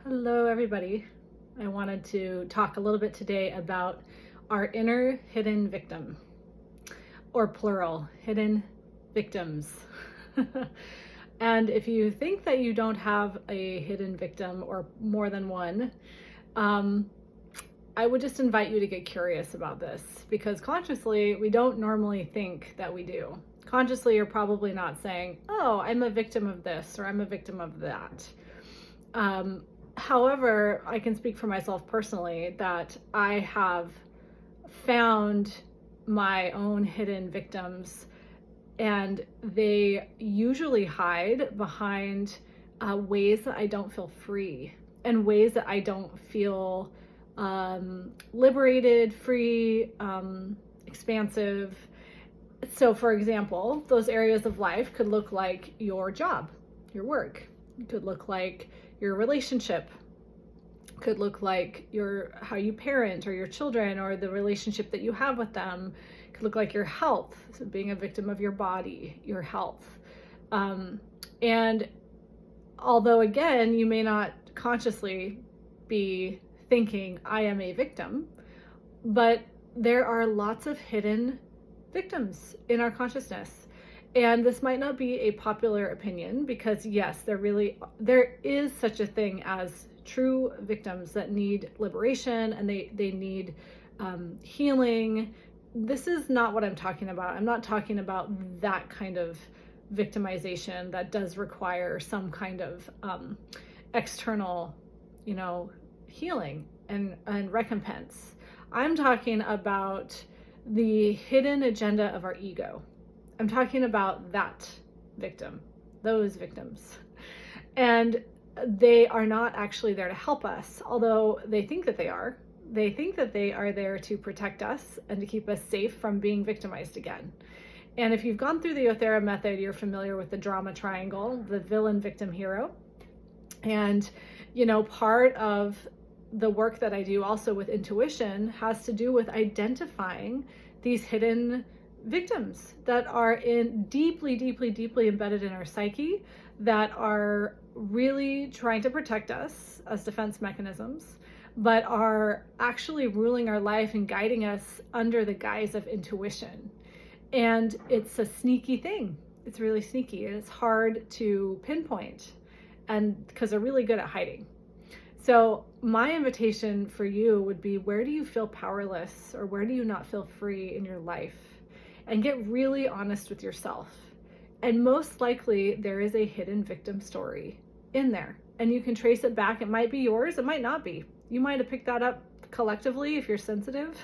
Hello, everybody. I wanted to talk a little bit today about our inner hidden victim, or plural, hidden victims. And if you think that you don't have a hidden victim or more than one, I would just invite you to get curious about this, because consciously, we don't normally think that we do. Consciously, you're probably not saying, oh, I'm a victim of this or I'm a victim of that. However, I can speak for myself personally that I have found my own hidden victims, and they usually hide behind ways that I don't feel free and ways that I don't feel liberated, free, expansive. So, for example, those areas of life could look like your job, your work. It could look like your relationship, could look like how you parent or your children or the relationship that you have with them. It could look like your health, so being a victim of your body, your health. And although, again, you may not consciously be thinking, I am a victim, but there are lots of hidden victims in our consciousness. And this might not be a popular opinion because, yes, there is such a thing as true victims that need liberation and they need healing. This is not what I'm talking about. I'm not talking about that kind of victimization that does require some kind of external, healing and recompense. I'm talking about the hidden agenda of our ego. I'm talking about that victim, those victims. And they are not actually there to help us, although they think that they are. They think that they are there to protect us and to keep us safe from being victimized again. And if you've gone through the Yothera method, you're familiar with the drama triangle, the villain, victim, hero. And, part of the work that I do also with intuition has to do with identifying these hidden victims that are deeply, deeply, deeply embedded in our psyche, that are really trying to protect us as defense mechanisms, but are actually ruling our life and guiding us under the guise of intuition. And it's a sneaky thing. It's really sneaky, and it's hard to pinpoint, and because they're really good at hiding. So my invitation for you would be, where do you feel powerless, or where do you not feel free in your life? And get really honest with yourself. And most likely there is a hidden victim story in there, and you can trace it back. It might be yours, it might not be. You might have picked that up collectively if you're sensitive.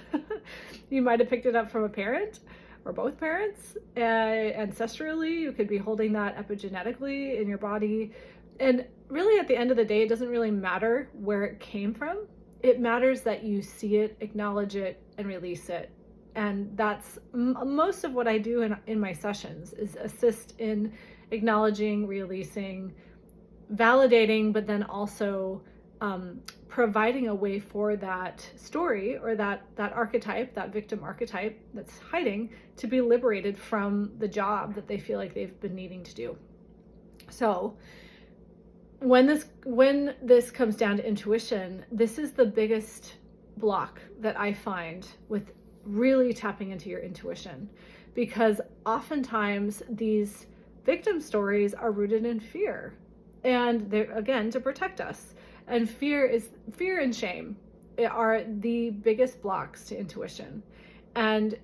You might have picked it up from a parent or both parents. Ancestrally, you could be holding that epigenetically in your body. And really, at the end of the day, it doesn't really matter where it came from. It matters that you see it, acknowledge it, and release it. And that's most of what I do in my sessions, is assist in acknowledging, releasing, validating, but then also providing a way for that story or that archetype, that victim archetype that's hiding, to be liberated from the job that they feel like they've been needing to do. So when this comes down to intuition, this is the biggest block that I find with really tapping into your intuition, because oftentimes these victim stories are rooted in fear, and they're, again, to protect us. And fear and shame are the biggest blocks to intuition. And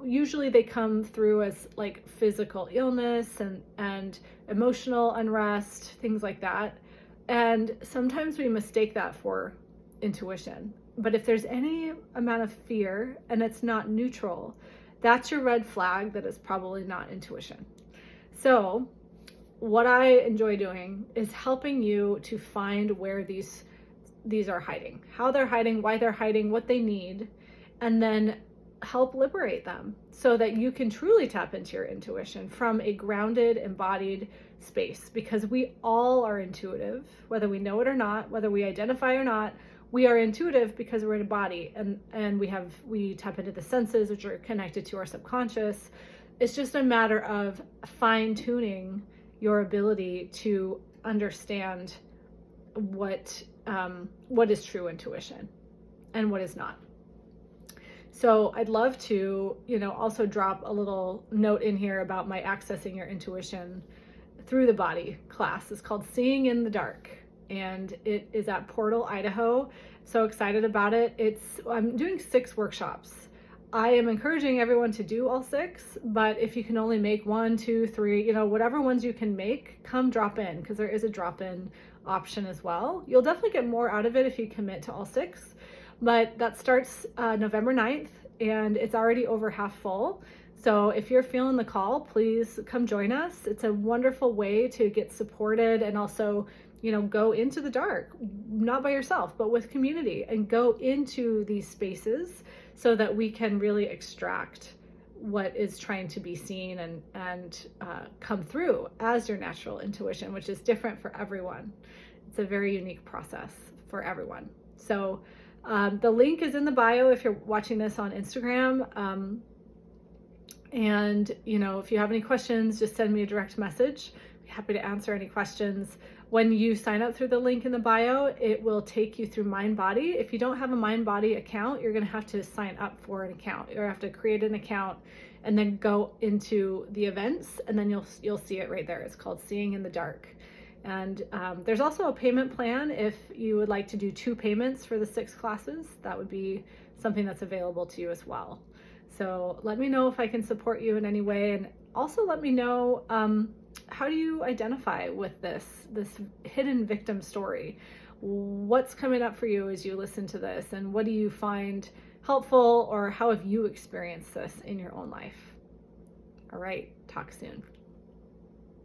usually they come through as like physical illness and emotional unrest, things like that. And sometimes we mistake that for intuition. But if there's any amount of fear and it's not neutral, that's your red flag that is probably not intuition. So what I enjoy doing is helping you to find where these are hiding, how they're hiding, why they're hiding, what they need, and then help liberate them so that you can truly tap into your intuition from a grounded, embodied space. Because we all are intuitive, whether we know it or not, whether we identify or not. We are intuitive because we're in a body, and we tap into the senses, which are connected to our subconscious. It's just a matter of fine-tuning your ability to understand what is true intuition and what is not. So I'd love to, also drop a little note in here about my Accessing Your Intuition Through the Body class. It's called Seeing in the Dark, and it is at Portal, Idaho. So excited about it. I'm doing 6 workshops. I am encouraging everyone to do all 6, but if you can only make 1, 2, 3, whatever ones you can make, come drop in, because there is a drop-in option as well. You'll definitely get more out of it if you commit to all 6. But that starts November 9th, and it's already over half full. So if you're feeling the call, please come join us. It's a wonderful way to get supported and also, go into the dark, not by yourself, but with community, and go into these spaces so that we can really extract what is trying to be seen and come through as your natural intuition, which is different for everyone. It's a very unique process for everyone. So the link is in the bio if you're watching this on Instagram. And, if you have any questions, just send me a direct message. I'd be happy to answer any questions. When you sign up through the link in the bio, it will take you through MindBody. If you don't have a MindBody account, you're going to have to sign up for an account. You'll have to create an account and then go into the events, and then you'll see it right there. It's called Seeing in the Dark. And there's also a payment plan if you would like to do 2 payments for the 6 classes. That would be something that's available to you as well. So let me know if I can support you in any way, and also let me know how do you identify with this hidden victim story? What's coming up for you as you listen to this, and what do you find helpful, or how have you experienced this in your own life? All right, talk soon.